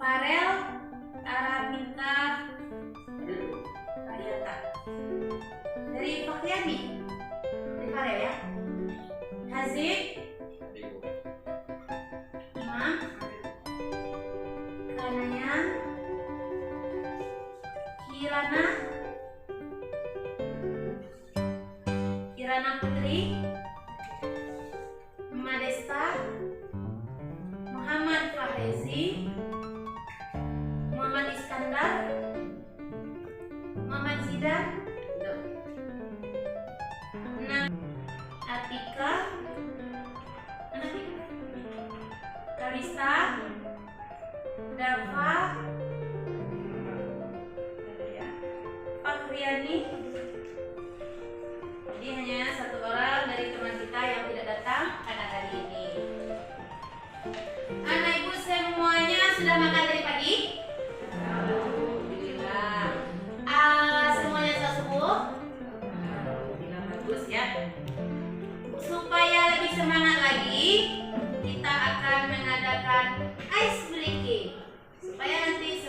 Farel Araminta Ariata dari Fakriani, dari Farel ya. Haziq Imam Kanaya Kirana Putri Madesta Muhammad Fahrezi Muhammad Iskandar Muhammad Zidan Atika Karista Dafa Fakriani. Jadi hanya satu orang dari teman kita yang tidak datang pada hari ini. Anak ibu semuanya sudah makan dari pagi? Alhamdulillah. Semuanya sudah subuh? Alhamdulillah, bagus ya. Supaya lebih semangat lagi, kita akan mengadakan ice breaking supaya nanti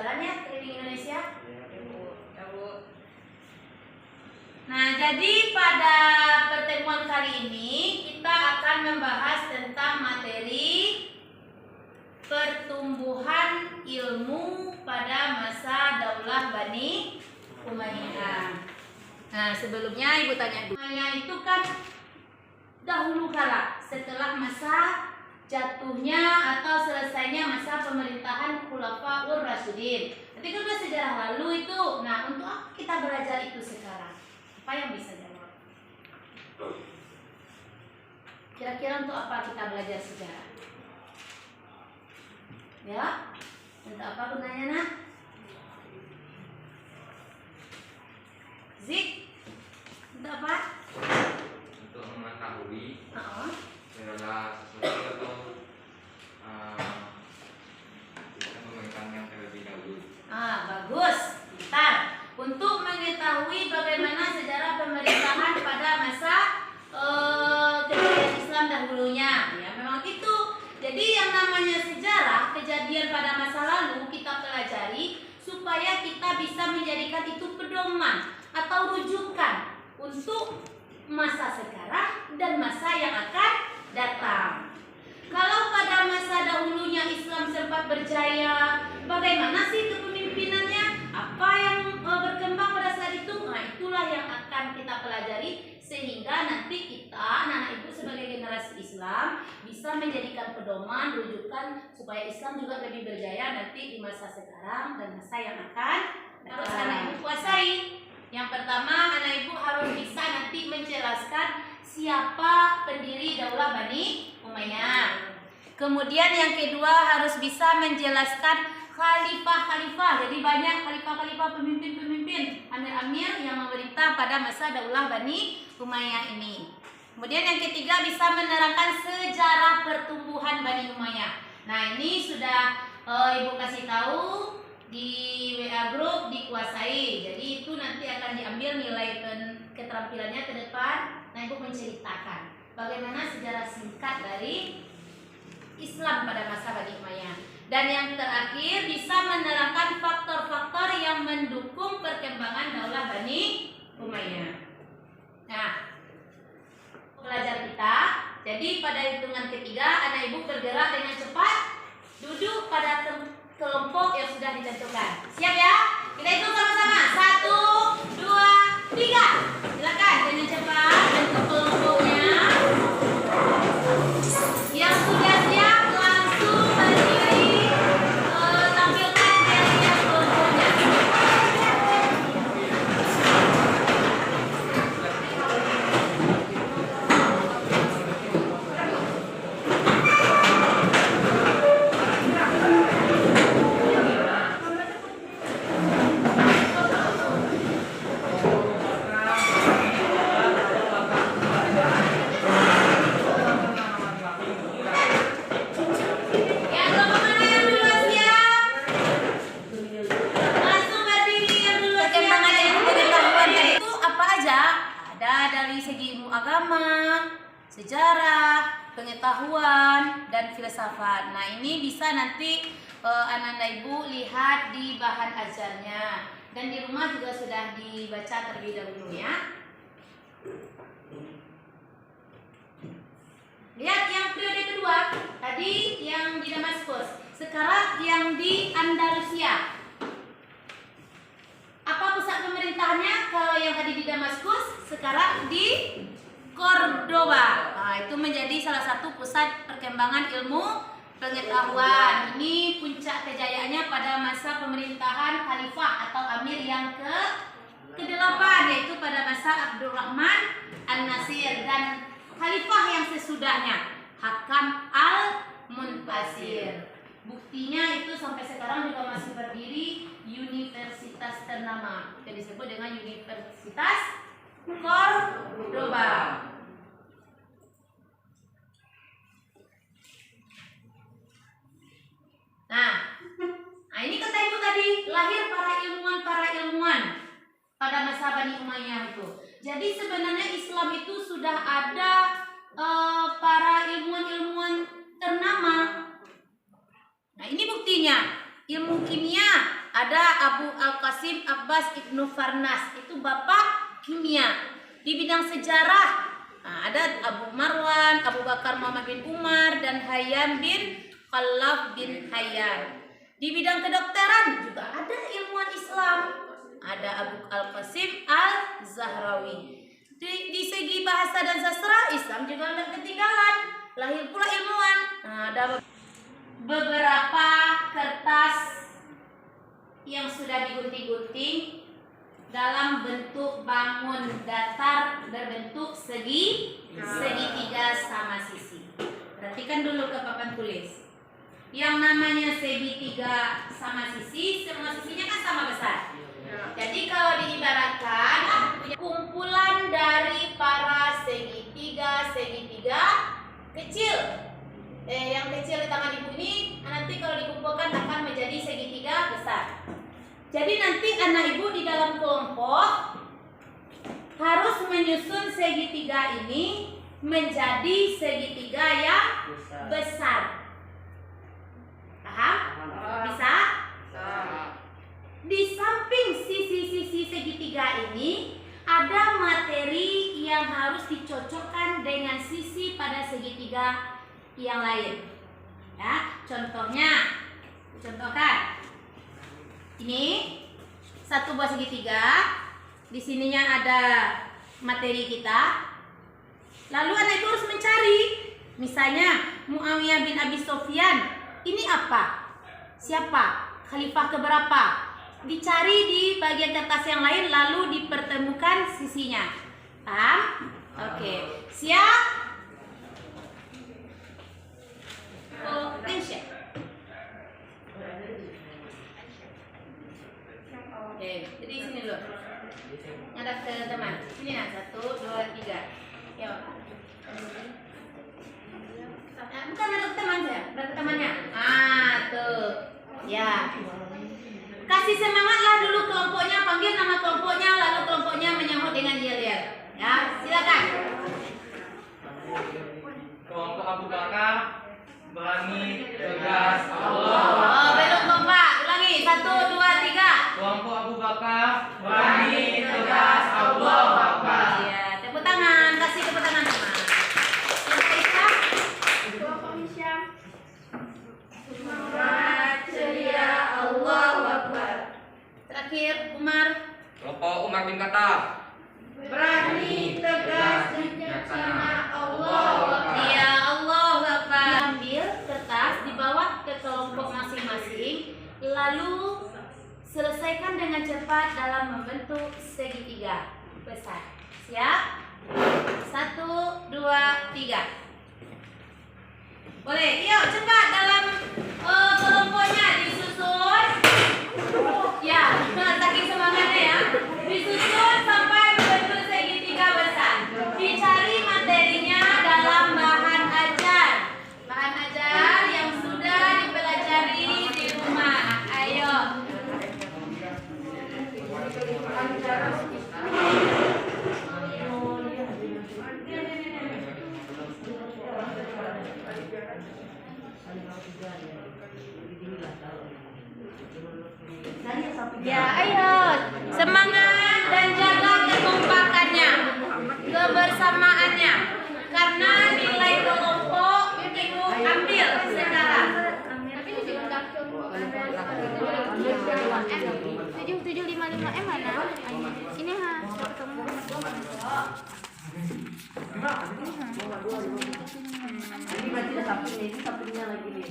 jalannya keliling Indonesia. Ya, Bu. Nah, jadi pada pertemuan kali ini kita akan membahas tentang materi pertumbuhan ilmu pada masa Daulah Bani Umayyah. Nah, sebelumnya Ibu tanya dulu. Umayyah itu kan dahulu kala setelah masa jatuhnya atau selesainya masa pemerintahan Khulafaur Rasyidin. Nanti kan udah sejarah lalu itu. Nah, untuk apa kita belajar itu sekarang? Apa yang bisa jawab? Kira-kira untuk apa kita belajar sejarah? Ya? Untuk apa gunanya, nah? Zik? Untuk apa? Untuk mengetahui Oh. segala sesuatu atau bisa memegang yang terlebih dahulu. Bagus. Bentar. Untuk mengetahui bagaimana sejarah pemerintahan pada masa kejadian Islam dahulunya, ya memang itu. Jadi yang namanya sejarah kejadian pada masa lalu kita pelajari supaya kita bisa menjadikan itu pedoman atau rujukan untuk masa sekarang dan masa yang akan datang. Kalau pada masa dahulunya Islam sempat berjaya, bagaimana sih kepemimpinannya? Apa yang berkembang pada saat itu? Nah, itulah yang akan kita pelajari sehingga nanti kita, anak-anak ibu sebagai generasi Islam bisa menjadikan pedoman, rujukan supaya Islam juga lebih berjaya nanti di masa sekarang dan masa yang akan harus anak ibu kuasai. Yang pertama, anak ibu harus bisa nanti menjelaskan siapa pendiri Daulah Bani Umayyah. Kemudian yang kedua harus bisa menjelaskan khalifah-khalifah. Jadi banyak khalifah-khalifah, pemimpin-pemimpin, amir-amir yang memerintah pada masa Daulah Bani Umayyah ini. Kemudian yang ketiga bisa menerangkan sejarah pertumbuhan Bani Umayyah. Nah, ini sudah Ibu kasih tahu di WA Group dikuasai. Jadi itu nanti akan diambil nilai keterampilannya ke depan. Nah, Ibu menceritakan bagaimana sejarah singkat dari Islam pada masa Bani Umayyah. Dan yang terakhir bisa menerangkan faktor-faktor yang mendukung perkembangan Daulah Bani Umayyah. Nah, pelajar kita. Jadi pada hitungan ketiga anak ibu bergerak dengan cepat, duduk pada kelompok yang sudah ditentukan. Siap ya? Kita hitung sama-sama. 1, 2, 3. Silakan dengan cepat bentuk kelompoknya. Yang sudah siap langsung berdiri, tampilkan tiap-tiap kelompoknya. Sejarah, pengetahuan, dan filsafat. Nah, ini bisa nanti anak-anak ibu lihat di bahan ajarnya. Dan di rumah juga sudah dibaca terlebih dahulu ya. Lihat yang periode kedua, tadi yang di Damaskus. Sekarang yang di Andalusia. Apa pusat pemerintahannya? Kalau yang tadi di Damaskus, sekarang di Cordoba. Nah, itu menjadi salah satu pusat perkembangan ilmu pengetahuan. Ini puncak kejayaannya pada masa pemerintahan khalifah atau amir yang ke-8, yaitu pada masa Abdurrahman An-Nasir, dan khalifah yang sesudahnya Hakam Al-Muntasir. Buktinya itu sampai sekarang juga masih berdiri universitas ternama yang disebut dengan Universitas Cordoba. Nah, ini kata ibu tadi lahir para ilmuwan pada masa Bani Umayyah itu. Jadi sebenarnya Islam itu sudah ada para ilmuwan ternama. Nah, ini buktinya ilmu kimia ada Abu Al-Qasim Abbas Ibnu Farnas, itu bapak kimia. Di bidang sejarah ada Abu Marwan, Abu Bakar Muhammad bin Umar, dan Hayyan bin Khalaf bin Hayyan. Di bidang kedokteran juga ada ilmuwan Islam, ada Abu Al-Qasim Al-Zahrawi. Di segi bahasa dan sastra, Islam juga tidak ketinggalan, lahir pula ilmuwan. Ada beberapa kertas yang sudah digunting-gunting dalam bentuk bangun datar berbentuk segitiga sama sisi. Perhatikan dulu ke papan tulis. Yang namanya segitiga sama sisi, semua sisinya kan sama besar. Jadi kalau diibaratkan kumpulan dari para segitiga kecil. Yang kecil di tangan ibu ini nanti kalau dikumpulkan akan menjadi segitiga besar. Jadi nanti anak ibu di dalam kelompok harus menyusun segitiga ini menjadi segitiga yang besar. Paham? Bisa? Di samping sisi-sisi segitiga ini ada materi yang harus dicocokkan dengan sisi pada segitiga yang lain. Ya, contohkan. Ini satu buah segitiga. Di sininya ada materi kita. Lalu anak itu harus mencari. Misalnya Muawiyah bin Abi Sofyan, ini apa? Siapa? Khalifah keberapa? Dicari di bagian kertas yang lain lalu dipertemukan sisinya. Paham? Oke. Siap? Attention. Oke, jadi sini dulu. Ngadap ke teman. Sini nah, 1, 2, 3. Ya. Bukan ngadap ke teman saya, ngadap ke temannya. Tuh. Ya. Kasih semangatlah dulu kelompoknya, panggil nama kelompoknya, lalu kelompoknya menyambut dengan yel-yel. Ya, silakan. Kelompok Abu Bakar berani tegas Allah. Oh, belum kompak. Ulangi. 1, 2, 3. Kelompok Abu Bakar berani tegas Allah Akbar. Ya, tepuk tangan. Kasih tepuk tangan teman. Yang Aisyah. Kelompok Hisyam. Semangat ceria Allahu Akbar. Terakhir Umar. Kelompok Umar bin Khattab Berani, tegas, bijaksana, Allah Akbar. Ya Allahu Akbar. Ambil kertas, dibawa ke kelompok masing-masing, lalu selesaikan dengan cepat dalam membentuk segitiga besar. Siap? 1, 2, 3. Boleh? Yuk cepat dalam kelompoknya disusun. Ya, saking semangatnya ya. Disusun sampai membentuk segitiga besar. Dicari materinya dalam bahan ajar. Bahan ajar yang sudah dipelajari di rumah. Ayo. Ya, ayo. Semangat dan jaga kekompakannya, kebersamaannya. Karena nilai kelompok ibu ambil sekarang. 7755M mana? Ini ketemu. Ini berarti udah sampingnya, ini sampingnya lagi nih.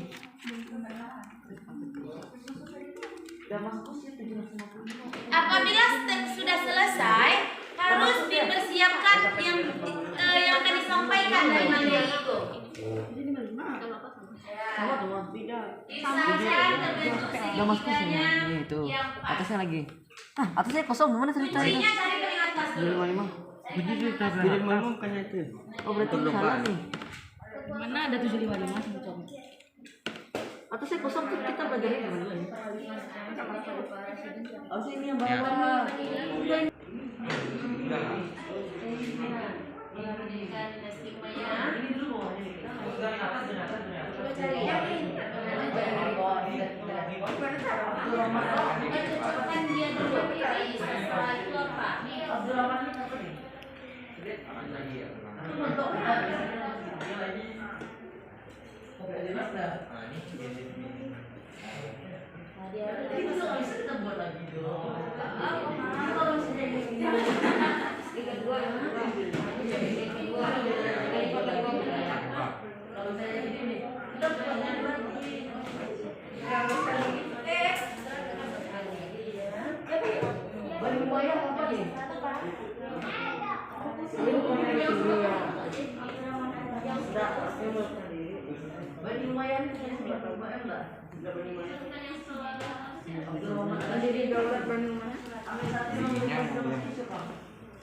Udah masuk usia 750. Apabila sudah selesai, harus dipersiapkan yang akan disampaikan dari materi itu. Sama tuh, tidak. Disampaikan terbentuk Udah masuk usia. segitiga Ini itu. yang pas. Atasnya lagi. Atasnya kosong, mana ceritanya? Kuncinya cari dari atas dulu. 755. Bukannya itu. Oh, berarti salah nih. Mana ada 755 semacam. Atasnya kosong tuh kita belajarnya gimana? Oh, ini yang bawah. Mendirikan dinasti Umayyah. Ini dulu bawahnya. Coba cari. Kan dia dulu. Setelah itu apa?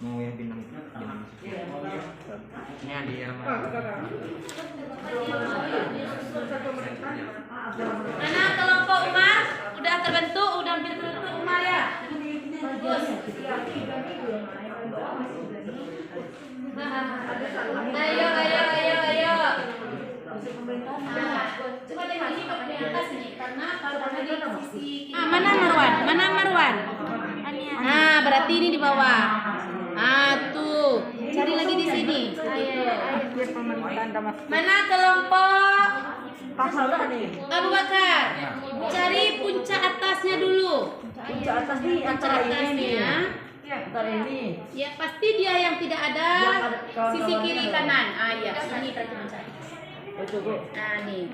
Mau yang pinang ini dia Mana kelompok Umar udah terbentuk, udah hampir terbentuk Umar ya. Bagus. Ayo. Coba tengok ini pakai di atas nih, karena kalau di sisi mana Marwan? Nah, berarti ini di bawah. Tuh. Cari lagi di sini. Mana kelompok Abu Bakar? Cari puncak atasnya dulu. Puncak atas nih, Puncak atasnya. Ya, pasti dia yang tidak ada sisi kiri kanan. Iya, sini tadi mencari. Nah, nih.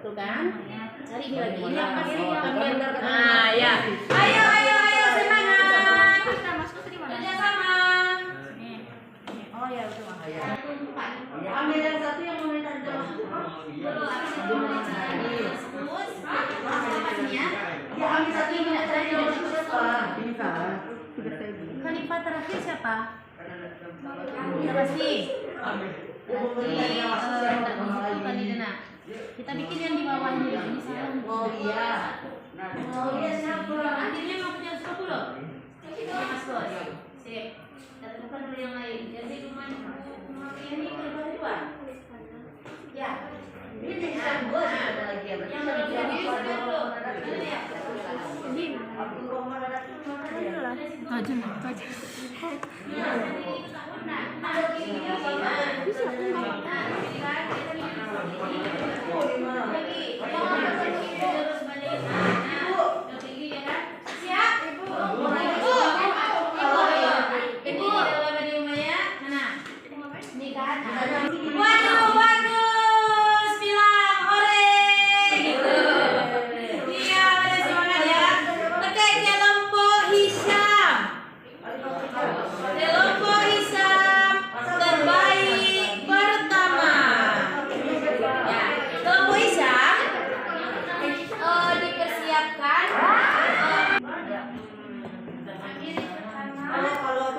Tuh kan? Cari lagi. Ini apa sih? Nah, ya. Ayo, semangat. Kerjasama. Oh ya betul. Ambil yang satu yang mau minta masuk. Ya ambil satu yang minta masuk siapa? Ini kan. Khalifah terakhir siapa? Pasti. Kita bikin yang di bawah ini. Ini salah. Oh iya. Siapa? Akhirnya mau punya 10. Mas Bos. Sip. Kita temukan dulu yang lain. Jadi rumah ini kedua. Ya. Ini kan bos ada lagi ya. Yang jadi dulu. Abdul Rahman ada Waduh, bagus, bilang ore gitu. Iya, ada semangat ya. Oke, kelompok Hisham. Kelompok Hisham terbaik pertama. Ya, kelompok Hisham dipersiapkan.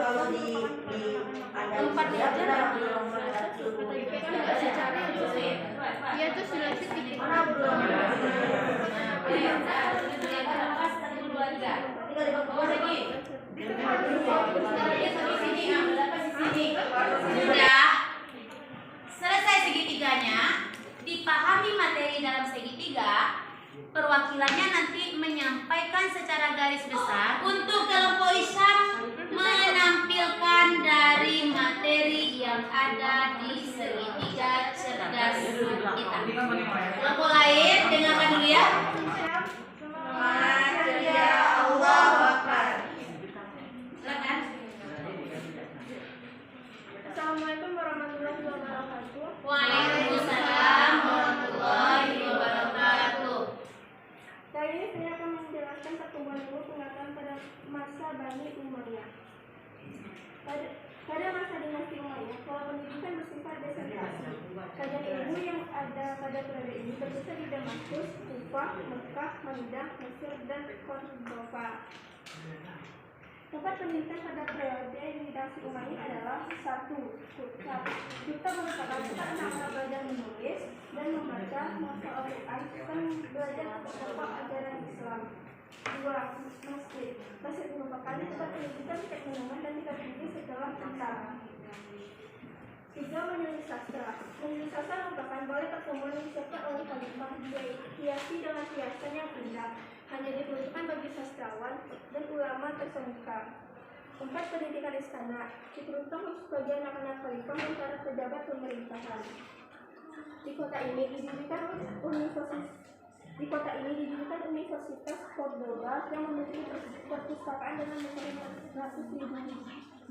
Kalau di Tempat dia aja Iya tuh sudah sedikit. Sudah selesai segitiganya, dipahami materi dalam segitiga. Perwakilannya nanti menyampaikan secara garis besar. Untuk kelompok Hisham menampilkan dari materi yang ada di segitiga cerdas kita. Kelompok lain dengarkan dulu ya. Allahu Akbar. Silakan. Assalamualaikum warahmatullahi wabarakatuh. Waalaikumsalam warahmatullahi wabarakatuh. Kali ini saya akan menjelaskan pertumbuhan ilmu pengetahuan pada masa Bani Umayyah. Pada masa dinasti Umayyah, pola pendidikan bersifat desentralisasi. Kajian ilmu yang ada pada periode ini berpusat di Damaskus, Kufah, Mekah, Madinah, Mesir, dan Cordoba. Tempat pendidikan pada periode dinasti Umayyah adalah 1. Kita merupakan tempat anak-anak belajar menulis dan membaca masa Al-Quran dan belajar pokok ajaran Islam. 2. Masjid. Masjid merupakan tempat pendidikan teknologi dan tidak tinggi setelah tentara. 3. Menulis sastra. Menulis sastra merupakan balai pertemuan yang disiapkan oleh khalifah, dihiasi dengan hiasan yang indah, hanya diperuntukkan bagi sastrawan dan ulama terkemuka. 4. Pendidikan istana. Diperuntukkan khusus bagi anak-anak khalifah dan para pejabat pemerintahan. Di kota ini didirikan Universitas Cordoba yang memiliki perpustakaan dengan ratus ribu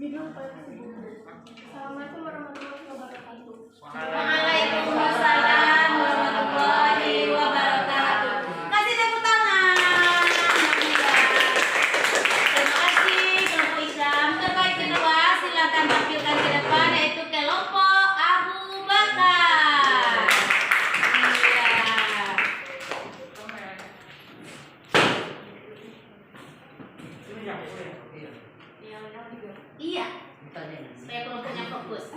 judul koleksi buku. Assalamualaikum warahmatullahi wabarakatuh. Waalaikumsalam warahmatullahi wabarakatuh. Kasih tepuk tangan. Terima kasih kelompok Islam. Terbaik kedua, silakan tampilkan ke depan yaitu kelompok Abu Bakar. Iya. Supaya kelompoknya fokus.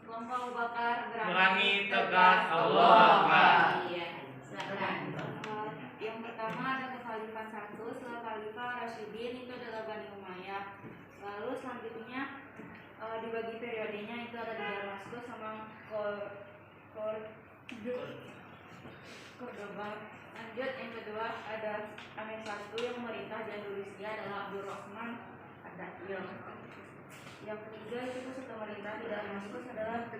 Kelompok Abu Bakar Berangi tegak Allahu Akbar. Iya, silakan. Yang pertama ada kekhalifahan 1 setelah Khalifah Rasyidin itu adalah Bani Umayyah. Lalu selanjutnya dibagi periodenya itu ada di Damaskus sama Cordoba. Lanjut yang kedua ada Amir 1 yang memerintah di Andalusia adalah Abdurrahman Ad-Dakhil. Yang ketiga itu pusat pemerintah di Damaskus adalah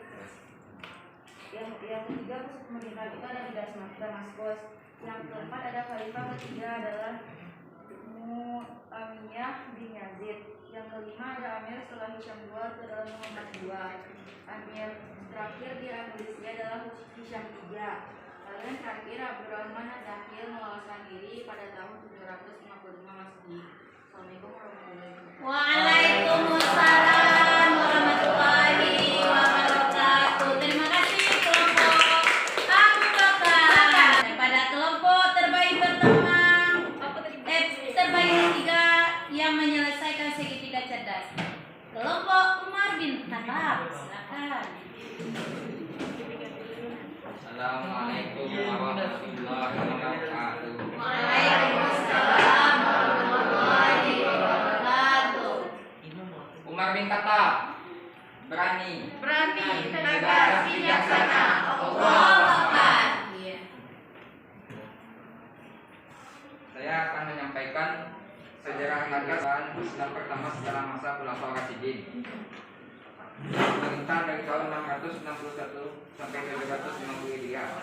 yang ketiga pusat pemerintah itu ada di Damaskus. Yang keempat ada khalifah ketiga adalah Muawiyah bin Yazid. Yang kelima ada Amir setelah Hisham II itu adalah Muhammad II. Amir terakhir di Andalusia adalah Hisham III. Lalu yang terakhir Abdurrahman Ad-Dakhil meloloskan diri pada tahun 755 Masehi. Assalamualaikum warahmatullahi wabarakatuh. Waalaikumsalam warahmatullahi wabarakatuh. Terima kasih kelompok Abu Bakar. Pada kelompok terbaik pertama, terbaik ketiga yang menyelesaikan segitiga cerdas. Kelompok Umar bin Khattab. Silakan. Assalamualaikum warahmatullahi wabarakatuh. Waalaikumsalam warahmatullahi wabarakatuh. Umar bin Khattab berani tegas, bijaksana, Allahu Akbar. Iya. Saya akan menyampaikan sejarah kenegaraan Islam pertama setelah masa Khulafaur Rasyidin. Pemerintah dari tahun 661 sampai 750 Hijriah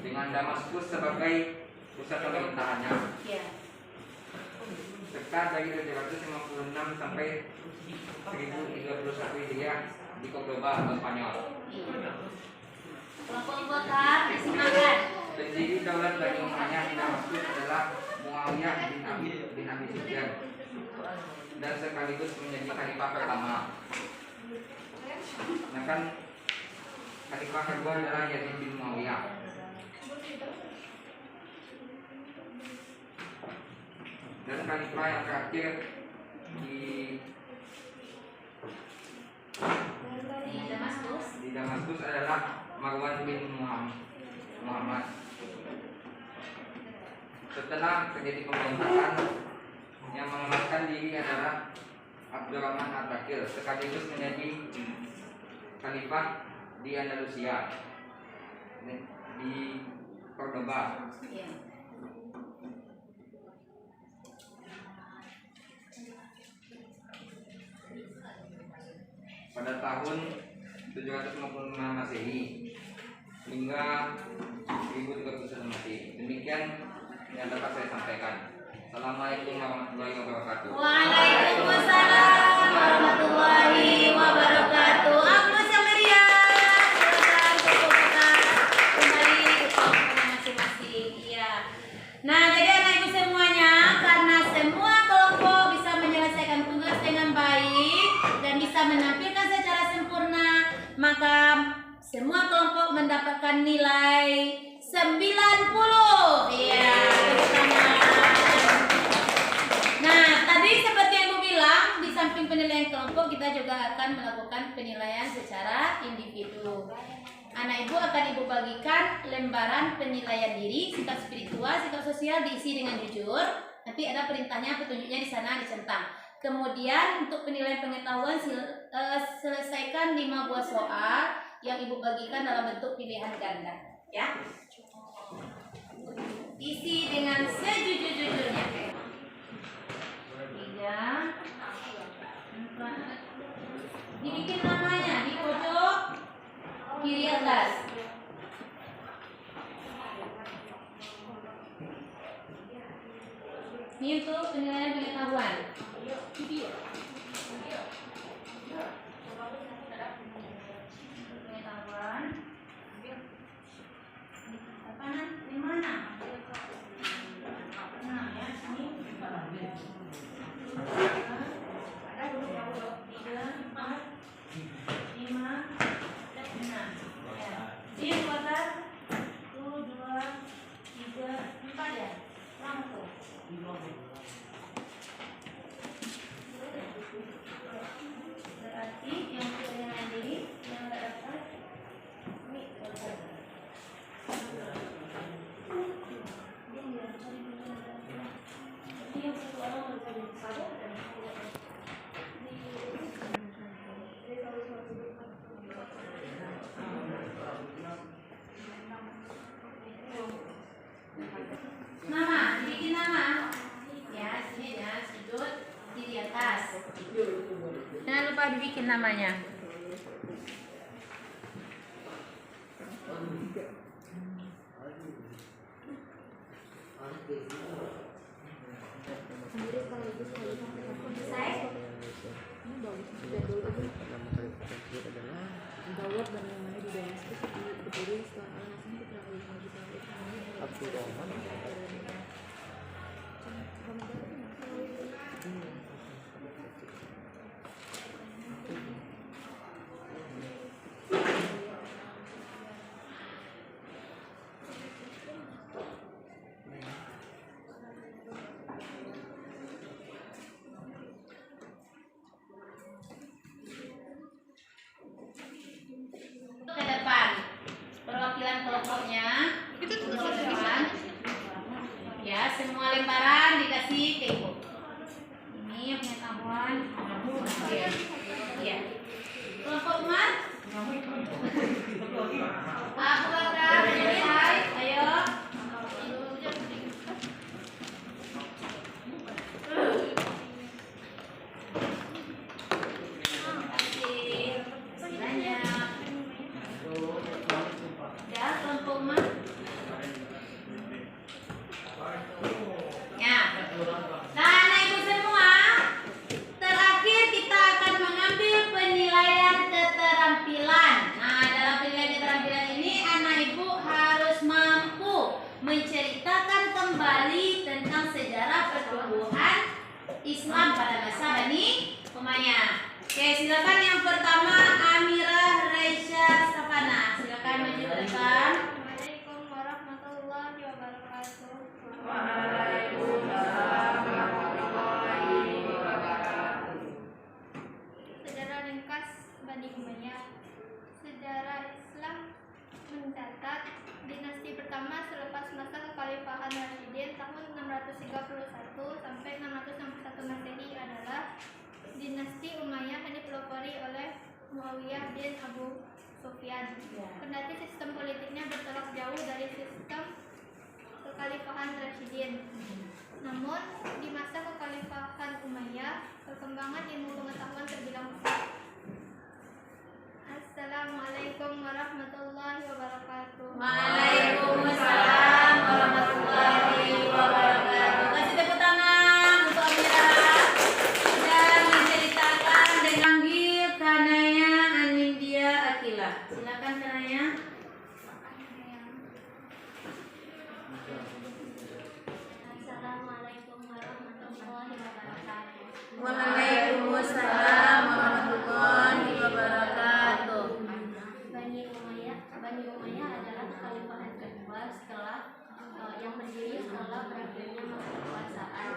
dengan Damaskus sebagai pusat pemerintahannya. Iya. Serta dari 756 sampai 1031 Hijriah di Cordoba atau Spanyol. Kelompok Abu Bakar, silakan. Pendiri Daulat Bani Umayyah di Damaskus adalah Muawiyah bin Abi Sufyan dan sekaligus menjadi khalifah pertama. Sedangkan khalifah kedua adalah Yazid bin Muawiyah. Dan khalifah yang terakhir di Damaskus adalah Marwan bin Muhammad. Setelah terjadi pemberontakan, yang mengamankan diri adalah Abdurrahman Ad-Dakhil sekaligus menjadi khalifah di Andalusia, di Cordoba. Iya. Pada tahun 755 Masehi hingga 1031 Masehi. Demikian yang dapat saya sampaikan. Assalamualaikum warahmatullahi wabarakatuh. Waalaikumsalam warahmatullahi wabarakatuh. Agus yang meriah. Silakan kelompok kembali ke kelompoknya masing-masing. Iya. Nah, jadi anak ibu semuanya, karena semua kelompok bisa menyelesaikan tugas dengan baik dan bisa menampilkan secara sempurna, maka semua kelompok mendapatkan nilai 90. Iya. Nah, tadi seperti yang Ibu bilang, di samping penilaian kelompok, kita juga akan melakukan penilaian secara individu. Anak Ibu akan Ibu bagikan lembaran penilaian diri, sikap spiritual, sikap sosial diisi dengan jujur. Nanti ada perintahnya, petunjuknya di sana dicentang. Kemudian untuk penilaian pengetahuan selesaikan 5 buah soal yang ibu bagikan dalam bentuk pilihan ganda, ya. Isi dengan sejujur-jujurnya. 3, 4. Dibikin namanya di pojok kiri atas. Ini untuk penilaian pengetahuan. Pengetahuan. Apa di mana? Nah, ya, ini. 3, 4, 5, 6. Ya. Ini kuadrat 1, 2, 3, 4 ya. Langsung. Berarti yang punya ini yang nggak dapat ini yang satu orang berkali satu dan nama, bikin nama ya, sini ya, sudut di atas. Jangan lupa dibikin namanya. Selesai? Daulat dan yang mana di Damaskus berdiri setelah alasan diketahui Ke depan perwakilan kelompoknya ke depan ya, semua lembaran dikasih ke ibu. Ini pengetahuan ya, ya. Kelompok Umar Abu Bakar, hai, ayo. Menceritakan kembali tentang sejarah pertumbuhan Islam pada masa Bani Umayyah. Oke, silakan yang pertama Amirah Reisha Safana. Silakan maju ke depan. Assalamualaikum warahmatullahi wabarakatuh. Waalaikumsalam warahmatullahi wabarakatuh. Sejarah ringkas Bani Umayyah. Sejarah Islam mencatat dinasti pertama selepas masa kekhalifahan Rasyidin tahun 631 sampai 661 Masehi adalah dinasti Umayyah yang dipelopori oleh Muawiyah bin Abu Sufyan. Kendati sistem politiknya bertolak jauh dari sistem kekhalifahan Rasyidin, namun di masa kekhalifahan Umayyah perkembangan ilmu pengetahuan terbilang pesat. Assalamualaikum warahmatullahi wabarakatuh. Waalaikumsalam warahmatullahi wabarakatuh. Kasih tepuk tangan untuk Amirah sudah menceritakan dan panggil Kanaya Anindya Akila. Silakan Kanaya. Assalamualaikum warahmatullahi wabarakatuh. Waalaikumsalam warahmatullahi wabarakatuh. Bani Umayyah adalah kekhalifahan kedua setelah yang berdiri setelah berakhirnya masa kekuasaan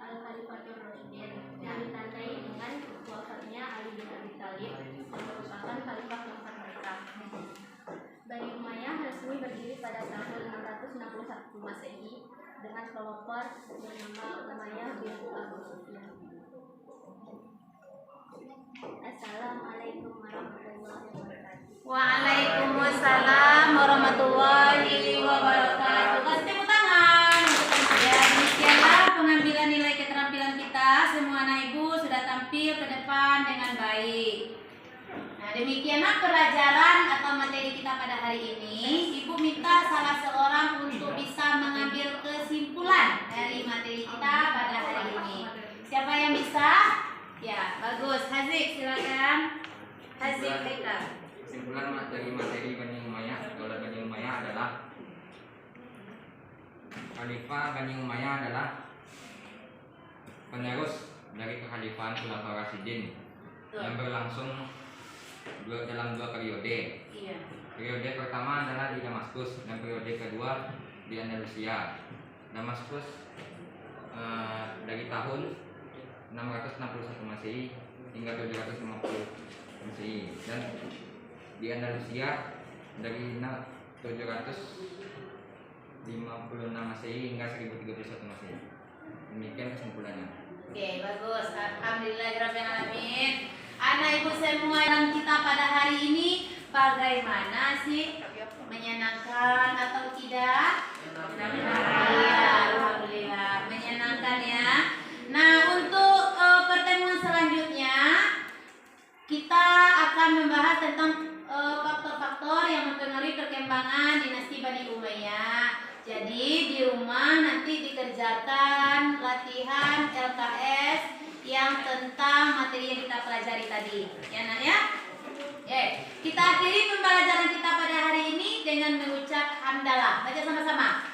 Al-Khalifatul Rasyidin yang ditandai dengan wafatnya Ali bin Abi Thalib yang merupakan khalifah keempat mereka. Bani Umayyah resmi berdiri pada tahun 661 Masehi dengan pelopor bernama Umayyah bin Abu Sufyan. Assalamualaikum warahmatullahi wabarakatuh. Waalaikumsalam warahmatullahi wabarakatuh. Kasih tepuk tangan. Ya, demikianlah pengambilan nilai keterampilan kita. Semua anak ibu sudah tampil ke depan dengan baik. Nah, demikianlah pelajaran atau materi kita pada hari ini. Ibu minta salah seorang untuk bisa mengambil kesimpulan dari materi kita pada hari ini. Siapa yang bisa? Ya, bagus. Hazik, silakan. Hazik, Beka. Kesimpulan dari materi Bani Umayyah, Daulah Bani Umayyah adalah Khalifah Bani Umayyah adalah penerus dari kekhalifahan Khulafaur Rasyidin yang berlangsung dalam 2 periode. Iya. Periode pertama adalah di Damaskus dan periode kedua di Andalusia. Damaskus dari tahun 661 Masehi hingga 750 Masehi, dan di Andalusia dari 756 Masehi hingga 1031 Masehi. Demikian kesimpulannya. Oke, bagus. Alhamdulillahirabbil alamin. Anak ibu semua yang kita pada hari ini bagaimana sih? Menyenangkan atau tidak? Iya, alhamdulillah menyenangkan ya. Nah, untuk pertemuan selanjutnya kita akan membahas tentang faktor-faktor yang mempengaruhi perkembangan dinasti Bani Umayyah. Jadi di rumah nanti dikerjakan latihan LKS yang tentang materi yang kita pelajari tadi. Ya nak ya? Kita akhiri pembelajaran kita pada hari ini dengan mengucap hamdalah. Baca sama-sama.